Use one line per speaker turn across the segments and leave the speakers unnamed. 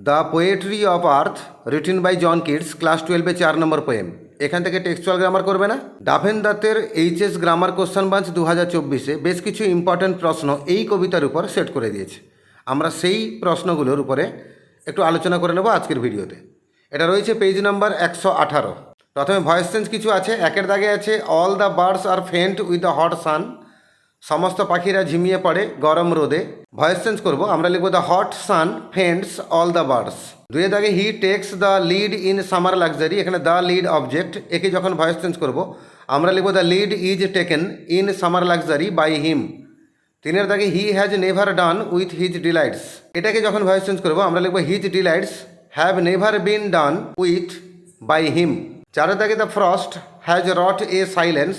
The poetry of earth written by John Keats class 12 4 number poem. এখান থেকে textual grammar করবে না। ডাভেন দাত্তের এইচএস গ্রামার কোশ্চেন বাঞ্চ 2024-এ বেশ কিছু ইম্পর্ট্যান্ট প্রশ্ন এই কবিতার উপর সেট করে দিয়েছে। আমরা সেই প্রশ্নগুলোর উপরে একটু আলোচনা করে নেব আজকের ভিডিওতে। এটা রয়েছে পেজ নাম্বার 118। প্রথমে ভয়েস চেঞ্জ কিছু আছে। একের দাগে আছে all the birds are faint with the hot sun, সমস্ত পাখিরা ঝিমিয়ে পড়ে গরম রোদে। ভয়েস চেঞ্জ করবো, আমরা লিখবো the hot sun faints all the birds. দুয়ের দাগে he takes the lead in summer luxury, এখানে দ্য লিড অবজেক্ট, একে যখন ভয়েস চেঞ্জ করবো আমরা লিখবো the lead is taken in summer luxury by him. তিনের দাগে he has never done with his delights, এটাকে যখন ভয়েস চেঞ্জ করবো আমরা লিখবো his delights have never been done with by him. চারের দাগে the frost has wrought a silence,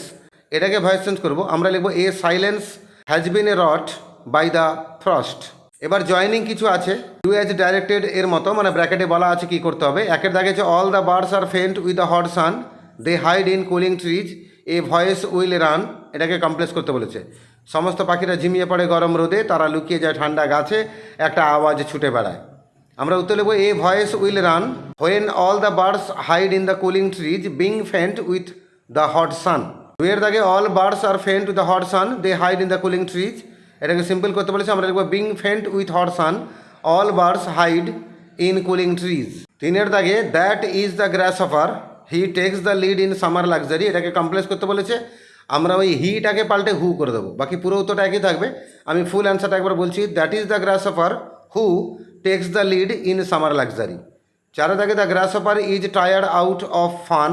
এটাকে ভয়েস চেঞ্জ করবো আমরা লিখবো a silence has been a wrought by the frost. এবার জয়নিং কিছু আছে ডু অ্যাজ ডাইরেক্টেড এর মতো, মানে ব্র্যাকেটে বলা আছে কি করতে হবে। একের দাগে আছে all the birds are faint with the hot sun, they hide in cooling trees, a voice will run, এটাকে কমপ্লেক্স করতে বলেছে। সমস্ত পাখিরা ঝিমিয়ে পড়ে গরম রোদে, তারা লুকিয়ে যায় ঠান্ডা গাছে, একটা আওয়াজ ছুটে বেড়ায়। আমরা উত্তর লিখবো a voice will run when all the birds hide in the cooling trees being faint with the hot sun. দুয়ের দাগে all birds are faint with the hot sun, they hide in the cooling trees, এটাকে simple করতে বলেছে আমরা লিখবো being faint with hot sun all birds hide in cooling trees. তিনের দাগে that is the grasshopper he takes the lead in summer luxury, এটাকে complex করতে বলেছে, আমরা ওই হিটাকে পাল্টে হু করে দেবো, বাকি পুরো উত্তরটা একই থাকবে। আমি ফুল অ্যান্সারটা একবার বলছি, that is the grasshopper who takes the lead in summer luxury. চারের দাগে the grasshopper is tired out of fun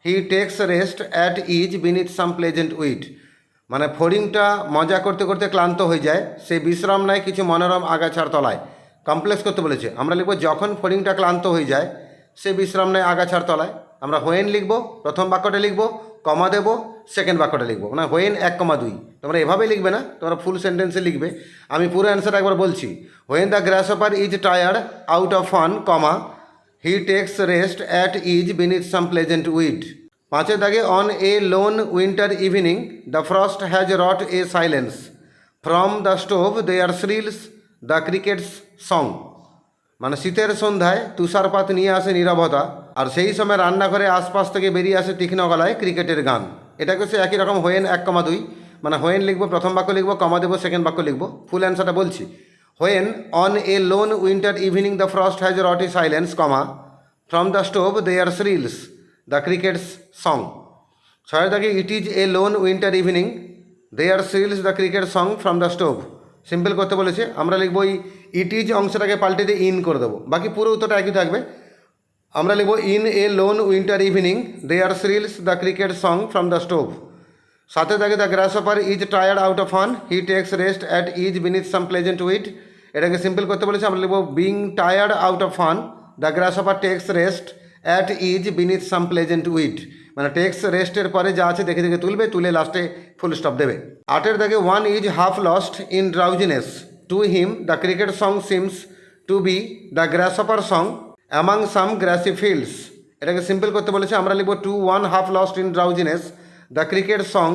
he takes rest at ease beneath some pleasant weed, মানে ফড়িংটা মজা করতে করতে ক্লান্ত হয়ে যায়, সে বিশ্রাম নেয় কিছু মনোরম আগাছার তলায়। কমপ্লেক্স করতে বলেছে, আমরা লিখবো যখন ফড়িংটা ক্লান্ত হয়ে যায় সে বিশ্রাম নেয় আগাছার তলায়। আমরা হোয়েন লিখবো, প্রথম বাক্যটা লিখবো, কমা দেবো, সেকেন্ড বাক্যটা লিখবো, মানে হোয়েন 1,2। তোমরা এভাবে লিখবে না, তোমরা ফুল সেন্টেন্সে লিখবে। আমি পুরো অ্যান্সার একবার বলছি, when the grasshopper is tired out of fun comma he takes rest at ease beneath some pleasant weed. পাঁচের দাগে on a lone winter evening the frost has wrought a silence from the stove there shrills the cricket's song, মানে শীতের সন্ধ্যায় তুষারপাত নিয়ে আসে নীরবতা, আর সেই সময় রান্নাঘরে আশপাশ থেকে বেরিয়ে আসে তীক্ষ্ণ গলায় ক্রিকেটের গান। এটাকে সে একই রকম হোয়েন 1,2, মানে হোয়েন লিখবো, প্রথম বাক্য লিখবো, কমা দেবো, সেকেন্ড বাক্য লিখবো। ফুল অ্যান্সারটা বলছি, when on a lone winter evening the frost has wrought a silence comma from the stove there shrills the cricket's song. ছয়ের দাগে it is a lone winter evening there shrills the cricket song from the stove, simple করতে বলেছে, আমরা লিখবো এই it is অংশটাকে পাল্টে দিয়ে ইন করে দেবো, বাকি পুরো উত্তরটা একই থাকবে। আমরা লিখবো in a lone winter evening there shrills the cricket song from the stove. সাথে দাগে the grasshopper is tired out of fun he takes rest at ease beneath some pleasant weed, এটাকে সিম্পল করতে বলেছে, আমরা লিখবো being tired out of fun the grasshopper takes rest at ease beneath some pleasant weed, মানে takes রেস্টের পরে যা আছে দেখে দেখে তুলবে, তুলে লাস্টে ফুল স্টপ দেবে। আটের দাগে one is half lost in drowsiness to him the cricket song seems to be the grasshopper song among some grassy fields, এটাকে সিম্পল করতে বলেছে, আমরা লিখবো to one half lost in drowsiness the cricket song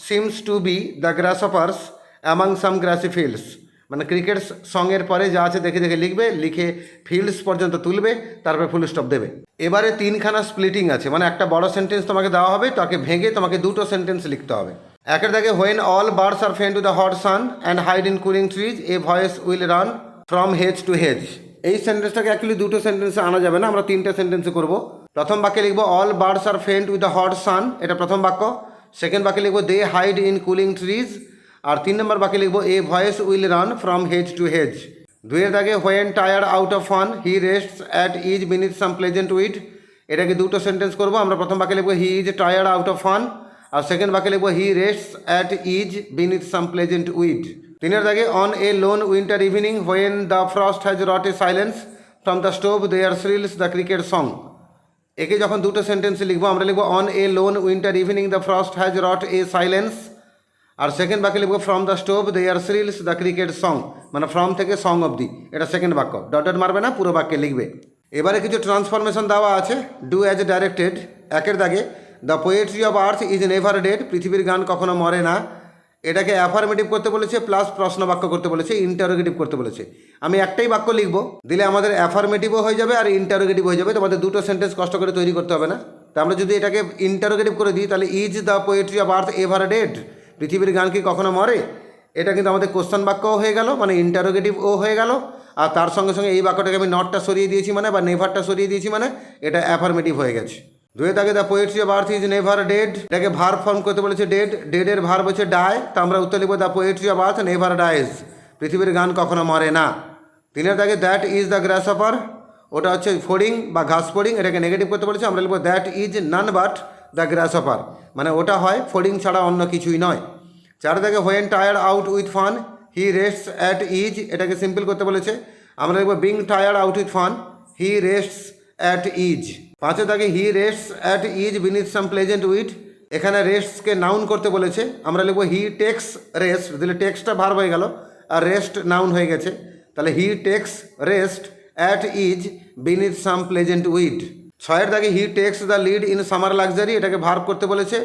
seems to be the grasshopper's among some grassy fields, মানে cricket সঙের পরে যা আছে দেখে দেখে লিখবে, লিখে ফিল্ডস পর্যন্ত তুলবে, তারপরে ফুল স্টপ দেবে। এবারে তিনখানা স্প্লিটিং আছে, মানে একটা বড় সেন্টেন্স তোমাকে দেওয়া হবে, তাকে ভেঙে তোমাকে দুটো সেন্টেন্স লিখতে হবে। একের দাগে when all birds are faint to the hot sun and hide in cooling trees a voice will run from hedge to hedge. এই সেন্টেন্সটাকে অ্যাকচুয়ালি দুটো সেন্টেন্সে আনা যাবে না, আমরা তিনটে সেন্টেন্সে করবো। প্রথম বাক্যে লিখবো all birds are faint with the hot sun, এটা প্রথম বাক্য। সেকেন্ড বাক্যে লিখবো they hide in cooling trees, আর 3 নম্বর বাক্যে লিখবো a voice will run from hedge to hedge. দুইয়ের দাগে when tired out of fun he rests at ease beneath some pleasant weed, এটাকে দুটো সেন্টেন্স করবো। আমরা প্রথম বাক্যে লিখবো he is tired out of fun, আর সেকেন্ড বাক্যে লিখবো হি rests at ease beneath some pleasant weed. 3-এর দাগে on a lone winter evening when the frost has wrought a silence from the stove there shrills the cricket song, একে যখন দুটো সেন্টেন্সে লিখবো আমরা লিখবো on a lone winter evening the frost has wrought a silence, আর second বাক্যে লিখবো from the stove there shrills the cricket song, মানে ফ্রম থেকে সং অবধি, এটা সেকেন্ড বাক্য, ডট ডট মারবে না, পুরো বাক্যে লিখবে। এবারে কিছু ট্রান্সফরমেশন দেওয়া আছে ডু অ্যাজ ডাইরেক্টেড। একের দাগে the poetry of earth is never dead, পৃথিবীর গান কখনো মরে না, এটাকে অ্যাফার্মেটিভ করতে বলেছে প্লাস প্রশ্ন বাক্য করতে বলেছে, ইন্টারোগেটিভ করতে বলেছে। আমি একটাই বাক্য লিখবো, দিলে আমাদের অ্যাফার্মেটিভও হয়ে যাবে আর ইন্টারোগেটিভ হয়ে যাবে, তোমাদের দুটো সেন্টেন্স কষ্ট করে তৈরি করতে হবে না। তা আমরা যদি এটাকে ইন্টারোগেটিভ করে দিই তাহলে is the poetry of earth ever dead, পৃথিবীর গান কি কখনো মরে, এটা কিন্তু আমাদের কোশ্চেন বাক্যও হয়ে গেল, মানে ইন্টারোগেটিভও হয়ে গেল। আর তার সঙ্গে সঙ্গে এই বাক্যটাকে আমি নটটা সরিয়ে দিয়েছি মানে, বা নেভারটা সরিয়ে দিয়েছি মানে এটা অ্যাফার্মেটিভ হয়ে গেছে। দুয়ে থাকে the poetry of earth is never dead, এটাকে ভার্ব ফর্ম করতে বলেছে ডেড, ডেডের ভার্ব হচ্ছে ডাই, তা আমরা উত্তর লিখব the poetry of earth never dies, পৃথিবীর গান কখনো মরে না। তিনের থাকে দ্যাট ইজ দ্য গ্রাসহপার, ওটা হচ্ছে ফড়িং বা ঘাস ফড়িং, এটাকে নেগেটিভ করতে বলেছে, আমরা লিখব that is none but the গ্রাসহপার, মানে ওটা হয় ফড়িং ছাড়া অন্য কিছুই নয়। চার থেকে when tired out with fun he rests at ease, এটাকে সিম্পল করতে বলেছে, আমরা লিখব being tired out with fun he rests at ease. পাঁচে থাকে he rests at ease beneath some pleasant weed, এখানে রেস্টসকে নাউন করতে বলেছে, আমরা লিখব হি টেক্স রেস্ট, দিলে টেক্সটা ভার্ব হয়ে গেল আর রেস্ট নাউন হয়ে গেছে, তাহলে হি takes rest at ease beneath some pleasant weed. ছয়ের থাকে হি takes the lead in summer luxury, এটাকে ভার্ব করতে বলেছে,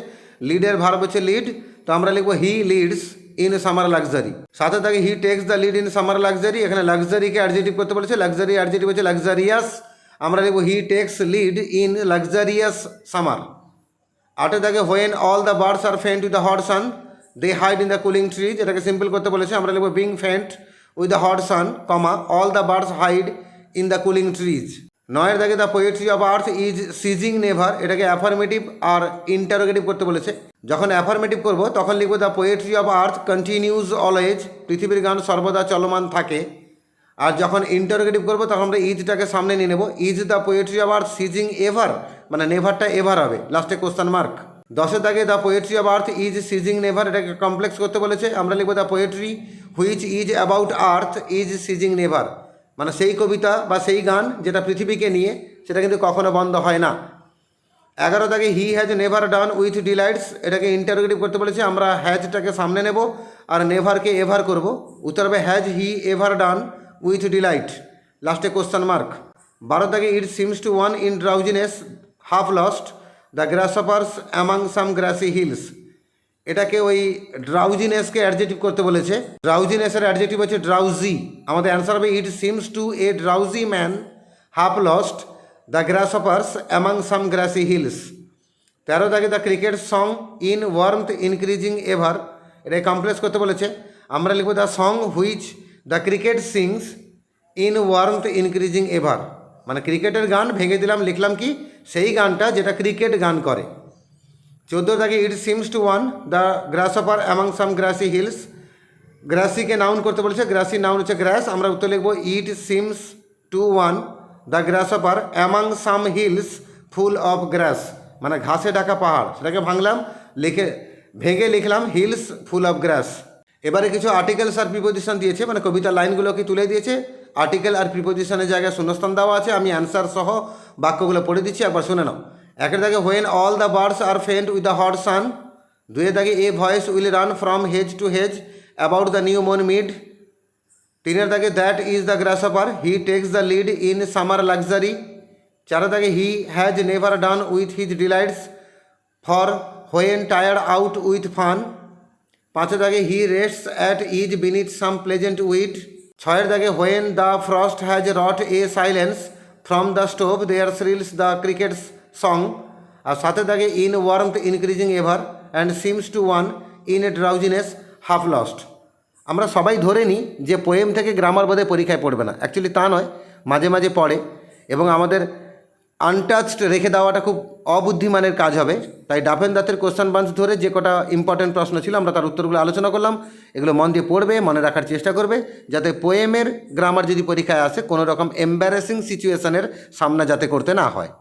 লিডের ভার্ব হচ্ছে লিড, তো আমরা লিখব he leads in summer luxury. সাথে থাকে হি takes the lead in summer luxury, এখানে লাক্সারিকে অ্যাডজেক্টিভ করতে বলেছে, লাক্সারি অ্যাডজেক্টিভ হচ্ছে লাক্সারিয়াস, আমরা লিখব he takes lead in luxurious summer. আটে থাকে when all the birds are faint with the hot sun they hide in the cooling trees, এটাকে simple করতে বলেছে, আমরা লিখব being faint with the hot sun comma all the birds hide in the cooling trees. নয়ের দাগে the poetry of earth is ceasing never, এটাকে affirmative আর interrogative করতে বলেছে, যখন অ্যাফার্মেটিভ করব তখন লিখব the poetry of earth continues always, পৃথিবীর গান সর্বদা চলমান থাকে। আর যখন ইন্টারোগেটিভ করবো তখন আমরা ইজটাকে সামনে নিয়ে নেব, is the poetry of earth seizing ever, মানে নেভারটা এভার হবে, লাস্টে কোশ্চেন মার্ক। দশের দাগে the poetry of earth is ceasing never, এটাকে কমপ্লেক্স করতে বলেছে, আমরা লিখব the poetry which is about earth is ceasing never, মানে সেই কবিতা বা সেই গান যেটা পৃথিবীকে নিয়ে, সেটা কিন্তু কখনো বন্ধ হয় না। 11 দাগে he has never done with delights, এটাকে ইন্টারোগেটিভ করতে বলেছে, আমরা হ্যাজটাকে সামনে নেব আর নেভারকে এভার করব, উত্তর হবে has he ever done with delight, লাস্টে কোশ্চেন মার্ক। 12 দাগে it seems to one in drowsiness half lost the grasshopper's among some grassy hills, এটাকে ওই ড্রাউজিনেসকে অ্যাডজেক্টিভ করতে বলেছে, ড্রাউজিনেসের অ্যাডজেক্টিভ হচ্ছে ড্রাউজি, আমাদের অ্যান্সার হবে it seems to a drowsy man half lost the grasshopper's among some grassy hills. 13 দাগে the cricket song in warmth increasing ever, এটাকে কমপ্লেক্স করতে বলেছে, আমরা লিখব the song which the cricket sings in warmth increasing ever, মানে ক্রিকেটের গান ভেঙে দিলাম, লিখলাম কি সেই গানটা যেটা ক্রিকেট গান করে। 14 দাগে it seems to one the grasshopper among some grassy hills, গ্রাসিকে নাউন করতে বলেছে, গ্রাসি নাউন হচ্ছে গ্রাস, আমরা উত্তর লিখব it seems to one the grasshopper among some hills full of grass, মানে ঘাসে ঢাকা পাহাড়, সেটাকে ভাঙলাম, ভেঙে লিখলাম হিলস ফুল অফ গ্রাস। এবারে কিছু আর্টিকেলস আর প্রিপোজিশন দিয়েছে, মানে কবিতার লাইনগুলোকে তুলে দিয়েছে, আর্টিকেল আর প্রিপোজিশনের জায়গায় শূন্যস্থান দেওয়া আছে, আমি অ্যান্সার সহ বাক্যগুলো পড়ে দিচ্ছি, একবার শুনে নাও। 1 দাগে when all the birds are faint with the hot sun, 2 দাগে a voice will run from hedge to hedge about the new মর্ন মিড, 3 দাগে that is the grasshopper he takes the lead in summer luxury, 4 দাগে he has never done with his delights for when tired out with fun, 5 দাগে he rests at ease beneath some pleasant weed, 6 দাগে when the frost has wrought a silence from the stove there shrills the cricket's song, আর 7 দাগে in warmth increasing ever and seems to one in a drowsiness half lost. আমরা সবাই ধরে নিই যে poem থেকে grammar বোধে পরীক্ষায় পড়বে না, অ্যাকচুয়ালি তা নয়, মাঝে মাঝে পড়ে, এবং আমাদের আনটাচড রেখে দেওয়াটা খুব অবুদ্ধিমানের কাজ হবে। তাই ডাফেন দাঁতের কোশ্চেন বাঞ্চ ধরে যে কটা ইম্পর্টেন্ট প্রশ্ন ছিল আমরা তার উত্তরগুলো আলোচনা করলাম, এগুলো মন দিয়ে পড়বে, মনে রাখার চেষ্টা করবে, যাতে পোয়েমের গ্রামার যদি পরীক্ষায় আসে কোনো রকম এম্বারেসিং সিচুয়েশনের সামনা যাতে করতে না হয়।